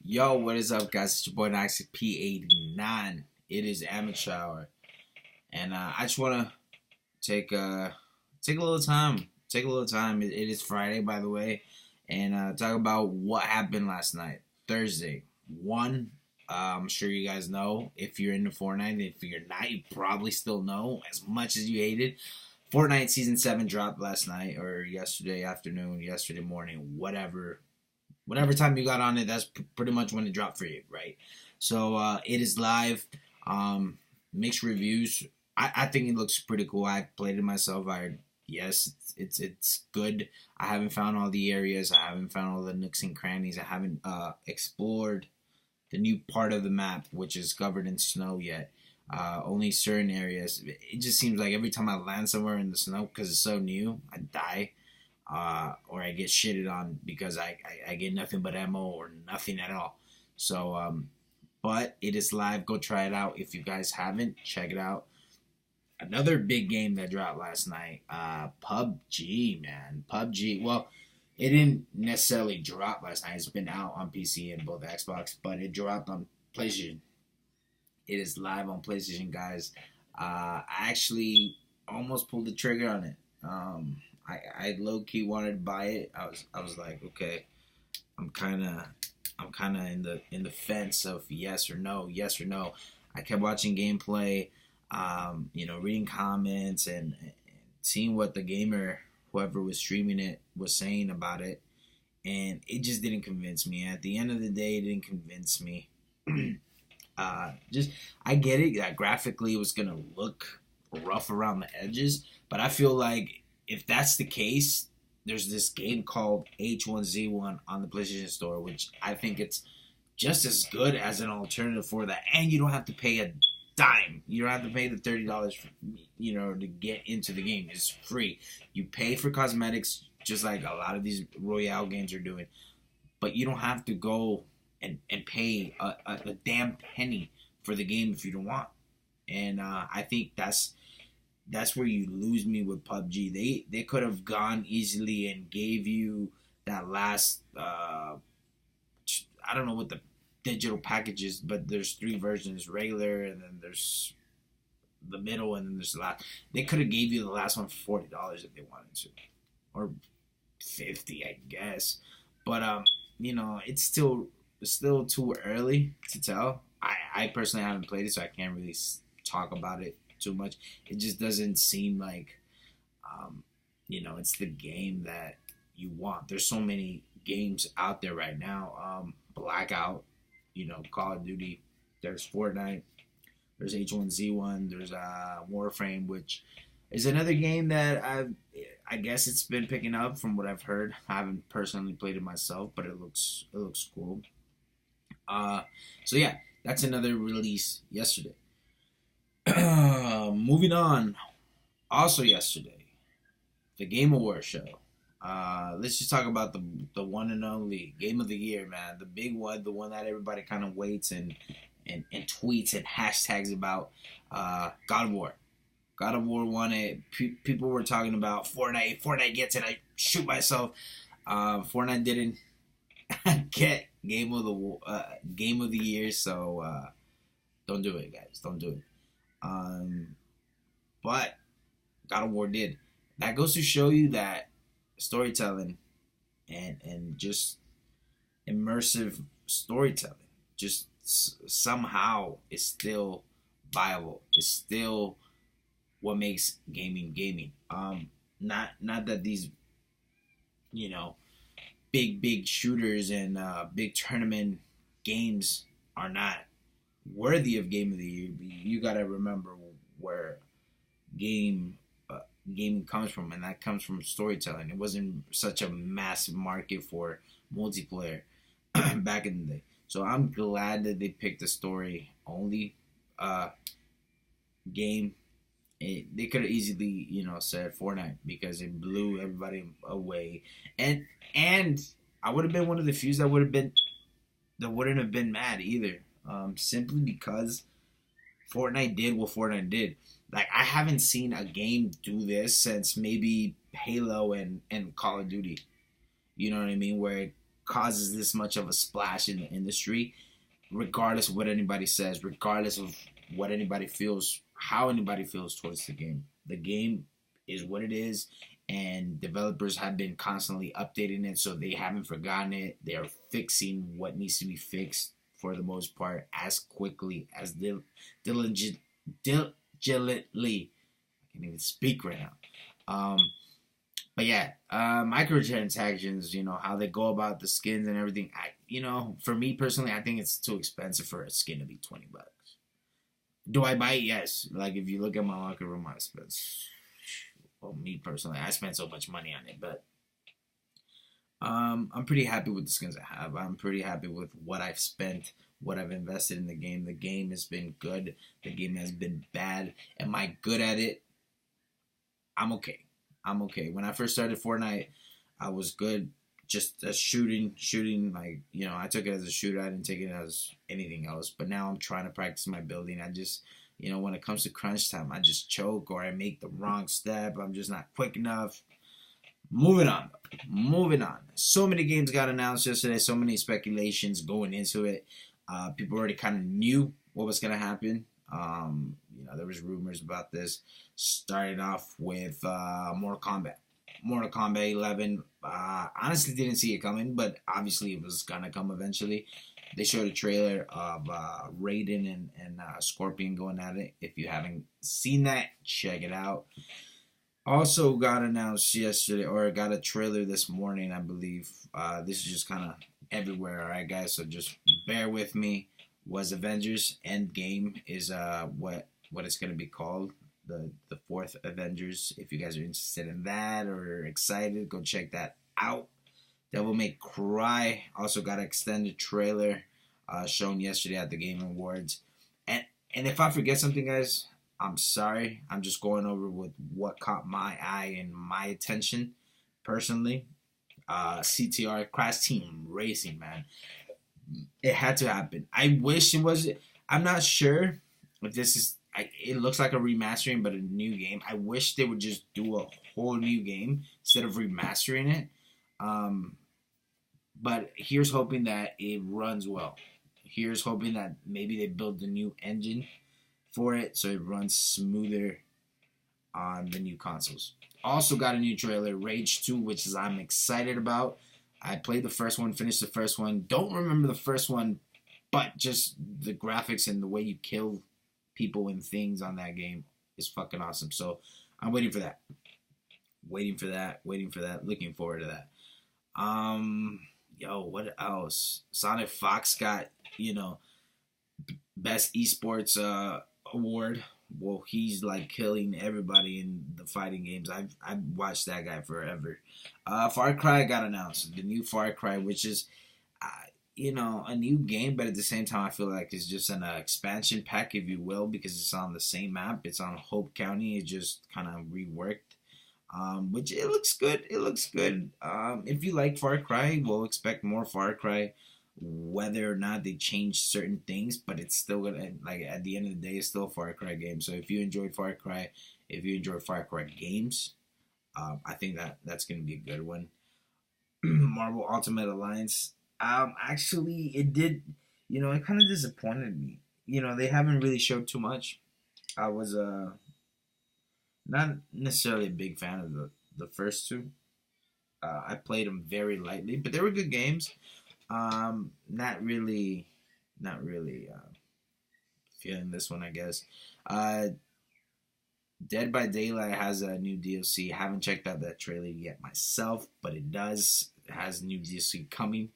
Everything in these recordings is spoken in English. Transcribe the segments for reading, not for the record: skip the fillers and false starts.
Yo, what is up, guys? It's your boy Nox P89. It is amateur hour, and I just want to take take a little time. Take a little time. It is Friday, by the way, and talk about what happened last night, Thursday. One, I'm sure you guys know if you're into Fortnite. If you're not, you probably still know as much as you hate it. Fortnite Season 7 dropped last night or yesterday afternoon, yesterday morning, whatever time you got on it, that's pretty much when it dropped for you, right? So it is live. Mixed reviews. I think it looks pretty cool. I played it myself. Yes, it's good. I haven't found all the areas. I haven't found all the nooks and crannies. I haven't explored the new part of the map, which is covered in snow yet. Only certain areas. It just seems like every time I land somewhere in the snow, because it's so new, I die. Or I get shitted on because I get nothing but ammo or nothing at all. So, but it is live. Go try it out. If you guys haven't, check it out. Another big game that dropped last night, PUBG, man. PUBG. Well, it didn't necessarily drop last night. It's been out on PC and both Xbox, but it dropped on PlayStation. It is live on PlayStation, guys. I actually almost pulled the trigger on it. I low key wanted to buy it. I was like, okay, I'm kind of in the fence of yes or no, yes or no. I kept watching gameplay, reading comments and seeing what the gamer, whoever was streaming it, was saying about it, and it just didn't convince me. At the end of the day, it didn't convince me. Just I get it that graphically it was gonna look rough around the edges, but I feel like if that's the case, there's this game called H1Z1 on the PlayStation Store, which I think it's just as good as an alternative for that, and you don't have to pay a dime. You don't have to pay the $30, to get into the game. It's free. You pay for cosmetics, just like a lot of these Royale games are doing, but you don't have to go and pay a damn penny for the game if you don't want. And I think that's where you lose me with PUBG. They could have gone easily and gave you that last I don't know what the digital package is, but there's three versions: regular, and then there's the middle, and then there's the last. They could have gave you the last one for $40 if they wanted to, or 50, I guess. But it's still too early to tell. I personally haven't played it, so I can't really talk about it too much. It just doesn't seem like it's the game that you want. There's so many games out there right now. Blackout, Call of Duty. There's Fortnite. There's H1Z1. There's Warframe, which is another game that I guess it's been picking up from what I've heard. I haven't personally played it myself, but it looks cool. So yeah, that's another release yesterday. Moving on. Also yesterday, the Game Awards show. Let's just talk about the one and only Game of the Year, man. The big one, the one that everybody kind of waits and tweets and hashtags about. God of War. God of War won it. People were talking about Fortnite. Fortnite gets it. I shoot myself. Fortnite didn't get Game of the Year, so don't do it, guys. Don't do it. But God of War did. That goes to show you that storytelling and just immersive storytelling just somehow is still viable. It's still what makes gaming. Not that these big shooters and big tournament games are not worthy of Game of the Year. You gotta remember where gaming comes from, and that comes from storytelling. It wasn't such a massive market for multiplayer back in the day. So I'm glad that they picked a story only game. They could have easily said Fortnite because it blew everybody away, and I would have been one of the few that wouldn't have been mad either. Simply because Fortnite did what Fortnite did. Like, I haven't seen a game do this since maybe Halo and Call of Duty. You know what I mean? Where causes this much of a splash in the industry, regardless of what anybody says, regardless of what anybody feels, how anybody feels towards the game. The game is what it is, and developers have been constantly updating it, so they haven't forgotten it. They're fixing what needs to be fixed for the most part as quickly as diligently. I can't even speak right now. But yeah, microtransactions, how they go about the skins and everything. For me personally, I think it's too expensive for a skin to be $20. Do I buy it? Yes. Like, if you look at my locker room, I spent, well, me personally, I spent so much money on it. But I'm pretty happy with the skins I have. I'm pretty happy with what I've spent, what I've invested in the game. The game has been good. The game has been bad. Am I good at it? I'm okay. When I first started Fortnite, I was good just as shooting, like, I took it as a shooter. I didn't take it as anything else. But now I'm trying to practice my building. I just, when it comes to crunch time, I just choke or I make the wrong step. I'm just not quick enough. Moving on. So many games got announced yesterday. So many speculations going into it. People already kind of knew what was going to happen. There was rumors about this. Started off with Mortal Kombat 11. Honestly, didn't see it coming, but obviously it was gonna come eventually. They showed a trailer of Raiden and Scorpion going at it. If you haven't seen that, check it out. Also got announced yesterday, or got a trailer this morning, I believe. This is just kind of everywhere, alright, guys? So just bear with me. Was Avengers Endgame is what it's gonna be called, the fourth Avengers. If you guys are interested in that or excited, go check that out. Devil May Cry also got an extended trailer shown yesterday at the Game Awards. And if I forget something, guys, I'm sorry. I'm just going over with what caught my eye and my attention personally. CTR, Crash Team Racing, man. It had to happen. I wish it was. I'm not sure if this is. It looks like a remastering, but a new game. I wish they would just do a whole new game instead of remastering it. But here's hoping that it runs well. Here's hoping that maybe they build a new engine for it so it runs smoother on the new consoles. Also got a new trailer, Rage 2, which is I'm excited about. I played the first one, finished the first one. Don't remember the first one, but just the graphics and the way you kill people and things on that game is fucking awesome. So I'm waiting for that. Looking forward to that. What else? Sonic Fox got, best esports award. Well, he's like killing everybody in the fighting games. I've watched that guy forever. Far Cry got announced. The new Far Cry, which is, a new game, but at the same time, I feel like it's just an expansion pack, if you will, because it's on the same map. It's on Hope County. It just kind of reworked. Which it looks good. If you like Far Cry, we'll expect more Far Cry. Whether or not they change certain things, but it's still gonna, like, at the end of the day, it's still a Far Cry game. So if you enjoyed Far Cry, if you enjoy Far Cry games, I think that's gonna be a good one. Marvel Ultimate Alliance. Actually, it did. It kind of disappointed me. They haven't really showed too much. I was not necessarily a big fan of the first two. I played them very lightly, but they were good games. Not really feeling this one, I guess. Dead by Daylight has a new DLC. Haven't checked out that trailer yet myself, but it has new DLC coming.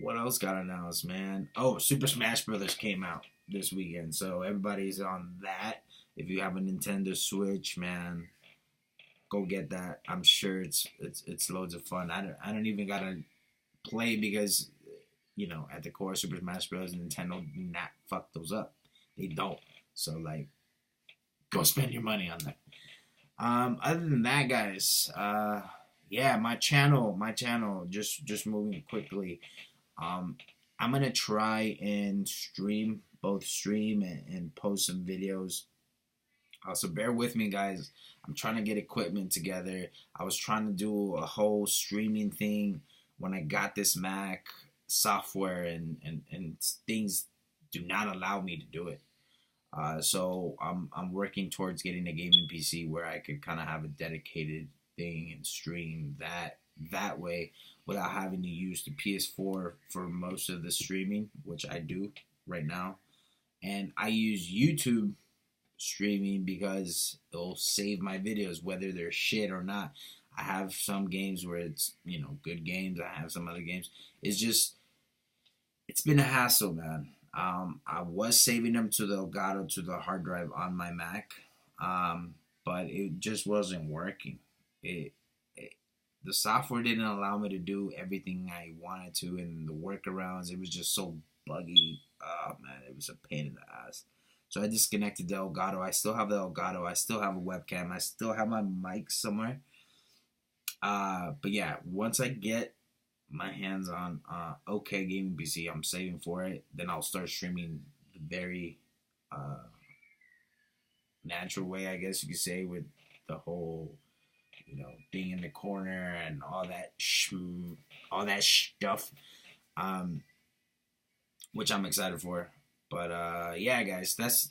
What else got announced, man? Oh, Super Smash Brothers came out this weekend, so everybody's on that. If you have a Nintendo Switch, man, go get that. I'm sure it's loads of fun. I don't even gotta play because, at the core, Super Smash Bros. Nintendo do not fuck those up. They don't. So, like, go spend your money on that. Other than that, guys, my channel, just moving quickly. I'm gonna try and stream and post some videos So bear with me, guys. I'm trying to get equipment together. I was trying to do a whole streaming thing when I got this Mac software, and things do not allow me to do it. So I'm working towards getting a gaming PC where I could kind of have a dedicated thing and stream that way without having to use the PS4 for most of the streaming, which I do right now. And I use YouTube streaming because it'll save my videos whether they're shit or not. I have some games where it's, good games. I have some other games. It's been a hassle, man. I was saving them to the Elgato, to the hard drive on my Mac, but it just wasn't working. It the software didn't allow me to do everything I wanted to, and the workarounds. It was just so buggy. Oh man, it was a pain in the ass. So I disconnected the Elgato. I still have the Elgato. I still have a webcam. I still have my mic somewhere. But yeah, once I get my hands on okay gaming PC, I'm saving for it. Then I'll start streaming the very natural way, I guess you could say, with the whole, being in the corner and all that stuff, um, which I'm excited for. But yeah, guys, that's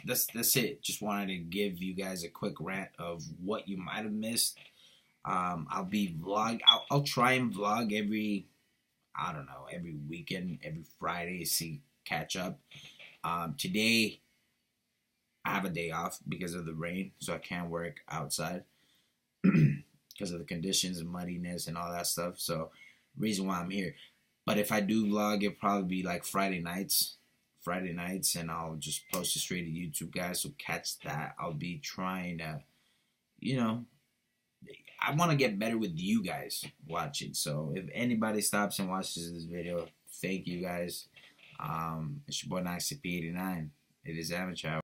it. Just wanted to give you guys a quick rant of what you might have missed. I'll try and vlog every, I don't know, every weekend, every Friday, see catch up. Today I have a day off because of the rain, so I can't work outside because of the conditions and muddiness and all that stuff. So reason why I'm here. But if I do vlog, it'll probably be like Friday nights, and I'll just post it straight to YouTube, guys. So catch that. I'll be trying to, you know, I want to get better with you guys watching. So if anybody stops and watches this video, thank you guys. It's your boy P89. It is amateur hour.